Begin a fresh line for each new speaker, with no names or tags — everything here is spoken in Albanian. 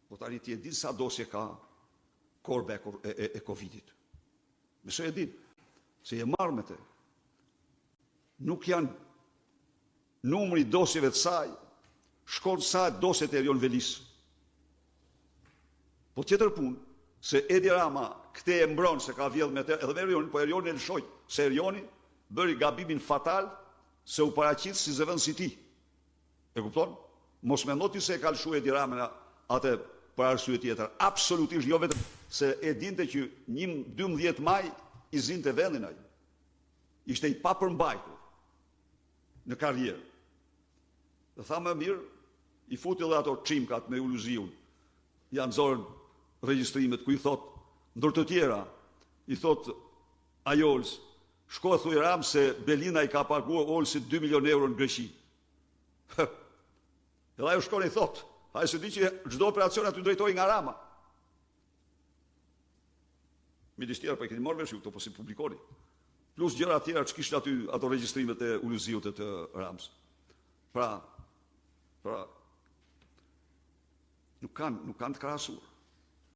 Po tani ti e din sa dosje ka korbe e Covidit. Besoj e din, se je marrë me te. Nuk janë numri dosjeve të saj, shkon sa dosjet e Erion Velis. Po tjetër punë, se Edi Rama këte e mbron se ka vjedh me te, edhe me Erionin, po Erioni e lëshoj, se Erioni bëri gabimin fatal se u paraqit si zëvendës i tij. E kupton? Mos mendo ti se e ka lëshuar Edi Rama atë për arsye tjetër. Absolutisht jo, vetëm se e dinte që 12 maj i zinte vendin ai. Ishte i papërmbajtur në karrierë. Dhe tha më mirë, i futi edhe ato çimkat me Uluziun. Janë zorën regjistrimet ku i thot, ndër të tjera, i thot Ajols, shko e thuj Ram se Belina i ka paguar Olsit 2 milion euro në Greqi. Edhe ajo shkon i thot, ai se di që çdo operacion aty drejtoi nga Rama. Midis tjera, po e keni marrë vesh ju këto, po si publikoni. Plus gjëra tjera që kishin aty ato regjistrimet e Uluziut e të Rams. Pra, nuk kanë të krahasuar.